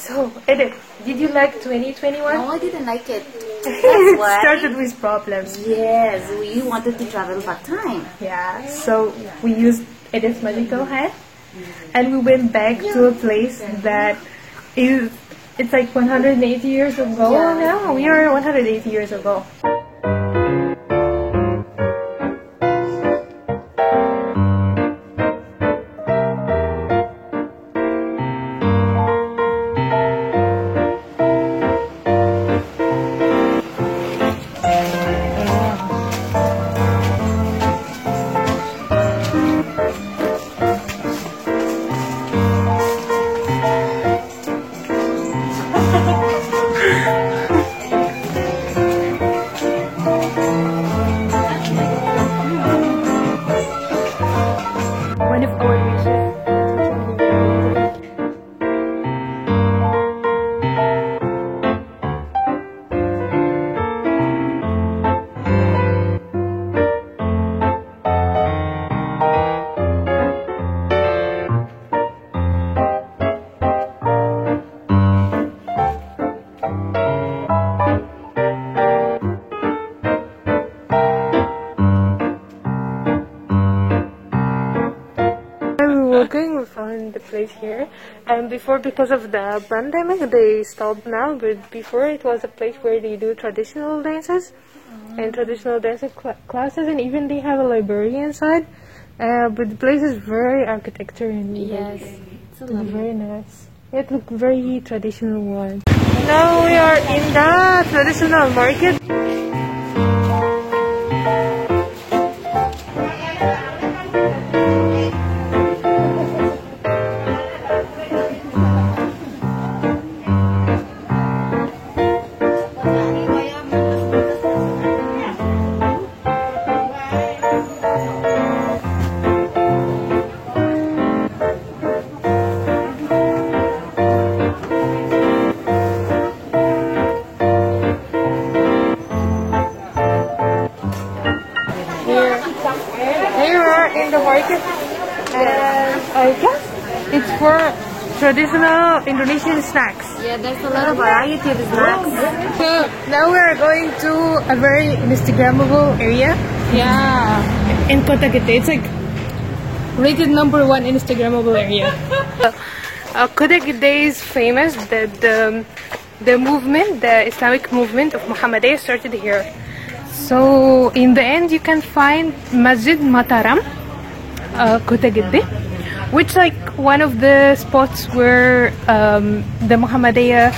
So, Edith, did you like 2021? No, I didn't like it. That's why. Started with problems. Yes, we wanted to travel back time. Yeah, so we used Edith's magical hat and we went back to a place that it's like 180 years ago now. We are 180 years ago. One of our wishes. We found the place here, and before, because of the pandemic, they stopped now, but before it was a place where they do traditional dances and traditional dancing classes, and even they have a library inside, but the place is very architecture and Yes, it's a lovely. very nice. It looks very traditional one. Now we are in the traditional market. Here we are in the market, and I guess it's for traditional Indonesian snacks. Yeah, there's a lot of variety of snacks. So now we are going to a very Instagrammable area. Yeah. In Kota Gede. It's like rated #1 Instagrammable area. Kota Gede is famous that the movement, the Islamic movement of Muhammadiyah started here. So in the end, you can find Masjid Mataram, Kota Gede, which like one of the spots where the Muhammadiyah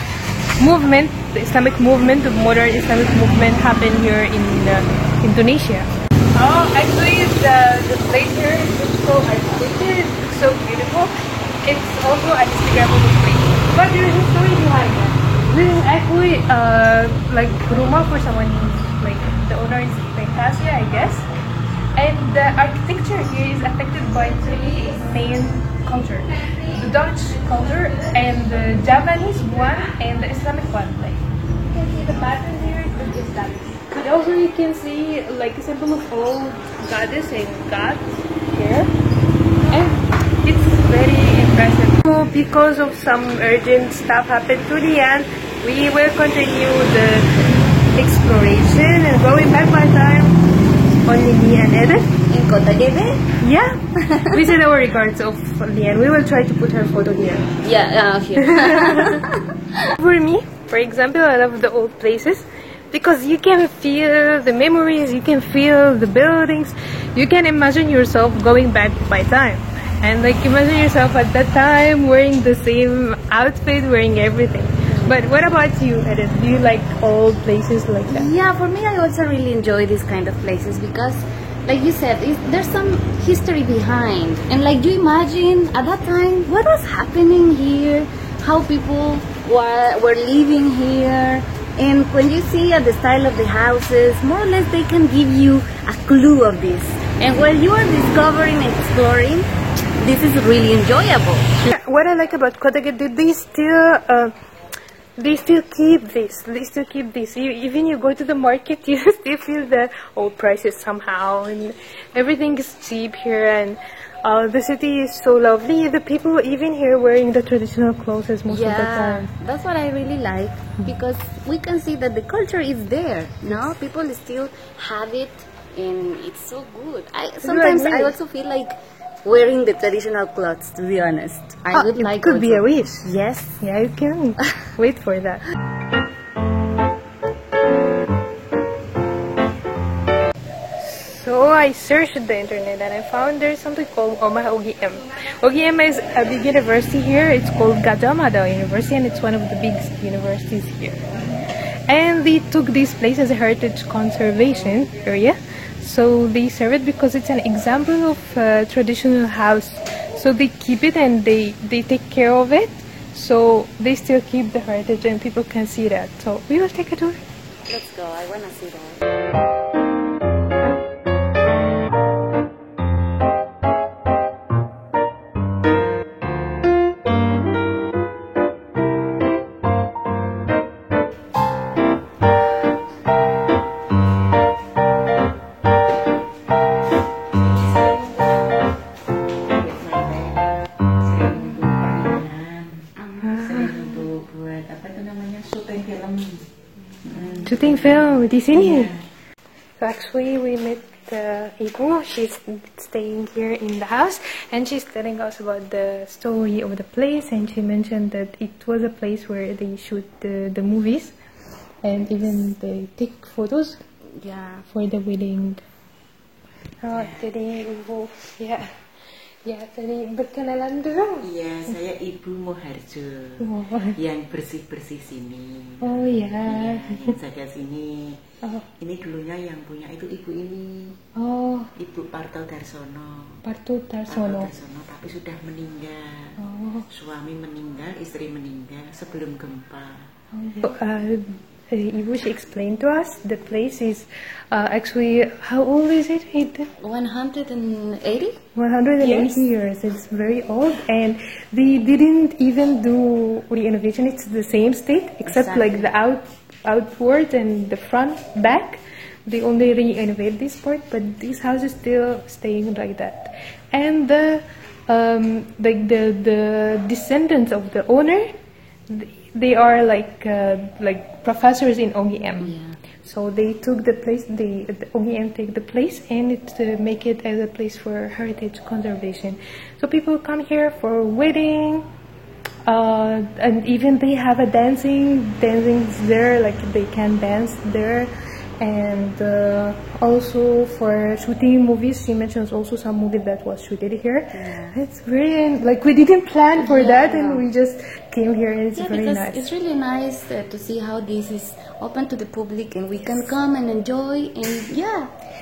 movement, the Islamic movement, the modern Islamic movement happened here in Indonesia. Oh, actually the place here is so architected, it's so beautiful. It's also an Instagrammable place. But there is a story behind that. This is actually like rumah for someone, like the owner is Fantasia, I guess. And the architecture here is affected by three main culture: the Dutch culture, and the Japanese one, and the Islamic one. Like you can see the pattern here is Islamic. And also you can see like a symbol of all goddess and god here, and it's very impressive. So because of some urgent stuff happened to the end, we will continue the exploration and going back by time. Only me and Edith In Kota Gede? Yeah, we said our regards of Lian. We will try to put her photo here. Yeah, here. For me, for example, I love the old places because you can feel the memories, you can feel the buildings, you can imagine yourself going back by time. And like imagine yourself at that time wearing the same outfit, wearing everything. But what about you, Edith? Do you like old places like that? Yeah, for me, I also really enjoy these kind of places because, like you said, there's some history behind. And like, do you imagine at that time what was happening here? How people were living here? And when you see the style of the houses, more or less they can give you a clue of this. And while you are discovering and exploring, this is really enjoyable. What I like about Kota Gede, they still keep this. Even you go to the market, you still feel the old prices somehow, and everything is cheap here. And The city is so lovely. The people even here wearing the traditional clothes most of the time. That's what I really like, because we can see that the culture is there. No, people still have it, and it's so good. Sometimes I also feel like wearing the traditional clothes. To be honest, I would like. It could be a wish. Yes. Yeah, you can wait for that. So I searched the internet and I found there's something called Omah OGM. OGM is a big university here. It's called Gadjah Mada University, and it's one of the biggest universities here. And they took this place as a heritage conservation area. So they serve it because it's an example of a traditional house. So they keep it and they take care of it. So they still keep the heritage and people can see that. So we will take a tour. Let's go. I want to see that. Shooting film di sini. So actually we met Ibu. She's staying here in the house and she's telling us about the story of the place, and she mentioned that it was a place where they shoot the movies and even they take photos for the wedding. Jadi Ibu tadi berkenalan dulu. Iya, saya Ibu Moharjo yang bersih-bersih sini. Oh ya. Yang jaga sini. Ini dulunya yang punya itu ibu ini. Oh. Ibu Parto Darsono. Parto Darsono. Tapi sudah meninggal. Oh. Suami meninggal, istri meninggal sebelum gempa. Ibu, she explained to us the place is actually, how old is it? 180? 180 years. It's very old, and they didn't even do renovation. It's the same state except like the outward and the front back. They only renovate this part, but this house is still staying like that. And the descendants of the owner, they are like professors in OGM. Yeah. So they took the place. The OGM take the place and make it as a place for heritage conservation. So people come here for wedding, and even they have a dancing there. Like they can dance there, and also for shooting movies. She mentions also some movie that was shooted here. Yeah. It's very we didn't plan for that, and we just came here, and it's very nice. It's really nice to see how this is open to the public, and we can come and enjoy and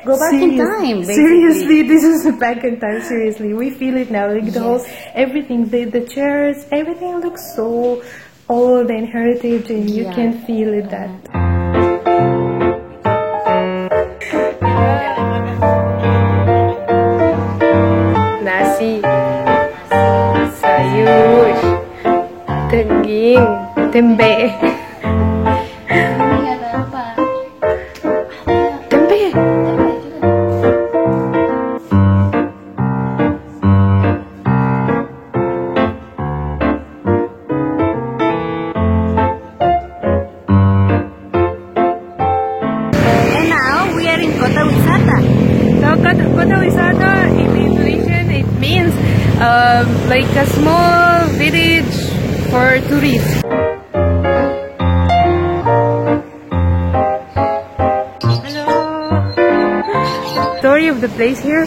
go back in time. Basically. Seriously, this is back in time. Seriously, we feel it now. Like the whole everything, the chairs, everything looks so old and heritage, and you can feel it that. Nasi, sayur, daging, tempe. Ini ada apa? Tempe. And now we are in Kota Wisata. So Kota Wisata in Indonesian it means like a small village for tourists. Hello. Story of the place here.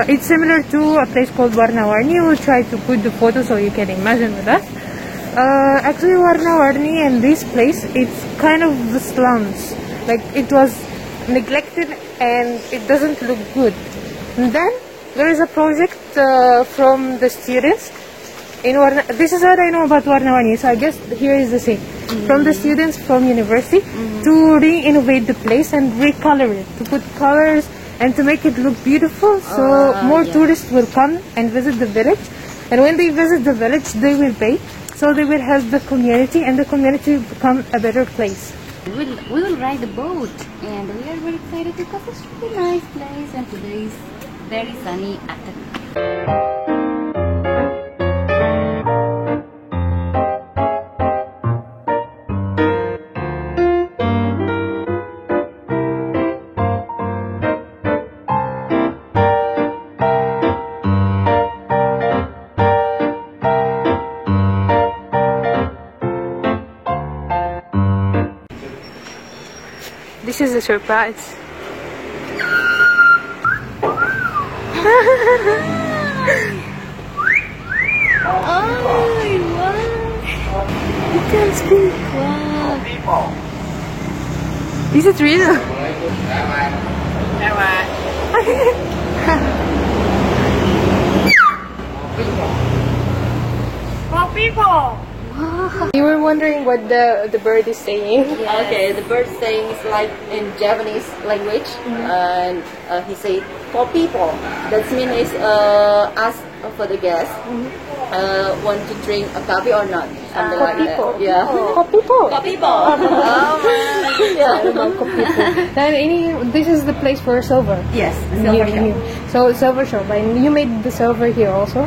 It's similar to a place called Warna-Warni. We'll try to put the photo so you can imagine with us. Actually, Warna-Warni and this place, it's kind of the slums. Like it was neglected and it doesn't look good. And then there is a project from the students in Warna. This is what I know about Warna-Warni, so I guess here is the same. From the students from university to re-innovate the place and recolor it, to put colors and to make it look beautiful, so more tourists will come and visit the village. And when they visit the village, they will pay, so they will help the community, and the community will become a better place. We will ride the boat, and we are very excited because it's a really nice place, and today is very sunny at the This is a surprise. Oh, wow. You can speak. Wow. Is it real? You were wondering what the bird is saying. Okay, the bird saying is like in Japanese language, and he say for people. That means ask for the guest want to drink a coffee or not, something like people. that. Yeah. For people. For people. Oh, Yeah. And this is the place for silver. Yes, Here, here. So silver shop, and you made the silver here also.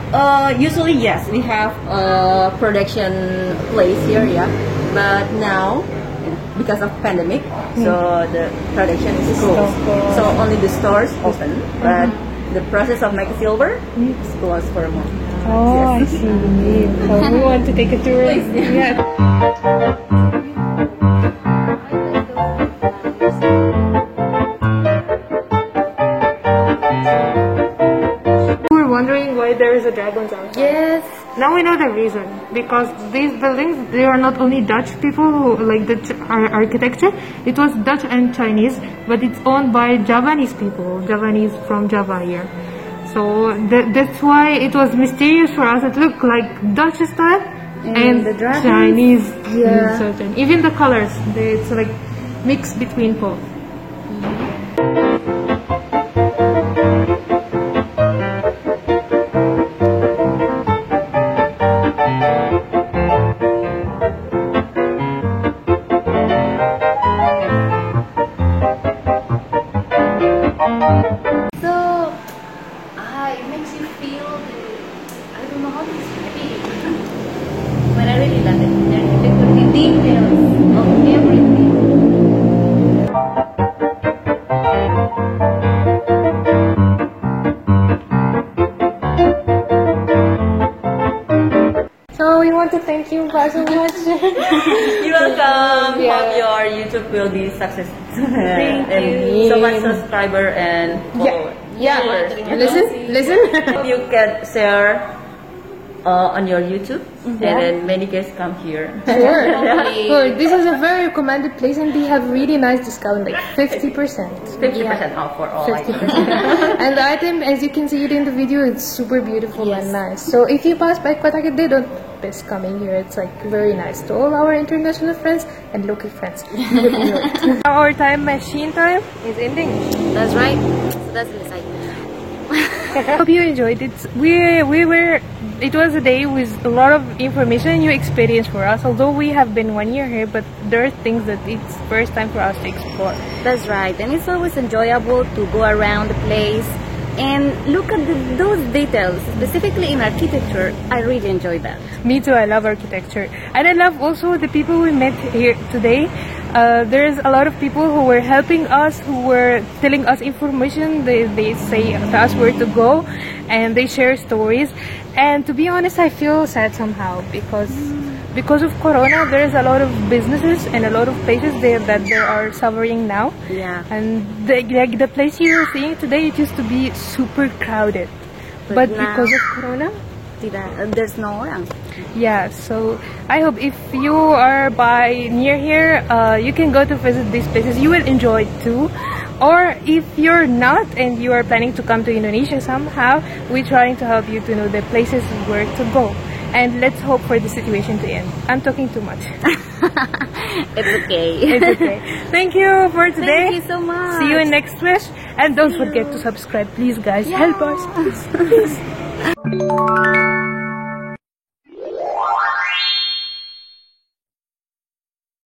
Usually yes, we have a production place here, yeah. But now, because of pandemic, so the production is closed. So only the stores open, but the process of making silver is closed for a month. Oh, I see. So we want to take a tour. Yeah. We were wondering why there is a dragon's outside. Yes. Now we know the reason, because these buildings, they are not only Dutch people who like Dutch architecture, it was Dutch and Chinese, but it's owned by Javanese people, Javanese from Java here. So that's why it was mysterious for us. It looked like Dutch style and the dragons? Chinese. Yeah. Certain. Even the colors, it's like mixed between both. It makes you feel I don't know how to explain. But I really love it. There could be details of everything. So we want to thank you guys so much. You're welcome. Yeah. Hope your YouTube will be success. Thank and you. so much subscriber and followers. Yeah. Listen. You can share on your YouTube, and then many guests come here. Sure. Sure. This is a very recommended place, and they have really nice discount, like 50%. 50% off for all 50%. items. And the item, as you can see it in the video, it's super beautiful and nice. So if you pass by Kota Gede, don't miss coming here. It's like very nice. To all our international friends and local friends. Our time machine time is ending. That's right. So that's the side. Hope you enjoyed it. It was a day with a lot of information and new experience for us. Although we have been 1 year here, but there are things that it's first time for us to explore. That's right. And it's always enjoyable to go around the place and look at those details, specifically in architecture. I really enjoy that. Me too, I love architecture. And I love also the people we met here today. There's a lot of people who were helping us, who were telling us information. They say to us where to go, and they share stories. And to be honest, I feel sad somehow because of Corona, there's a lot of businesses and a lot of places there that they are suffering now. Yeah. And the place you're seeing today, it used to be super crowded. But now- because of Corona, There's no orang. yeah, so I hope if you are near here, you can go to visit these places. You will enjoy it too. Or if you're not and you are planning to come to Indonesia somehow, we're trying to help you to know the places where to go. And let's hope for the situation to end. I'm talking too much. It's okay. It's okay. Thank you for today. Thank you so much. See you in next wish. And don't forget to subscribe, please guys. Help us. Please.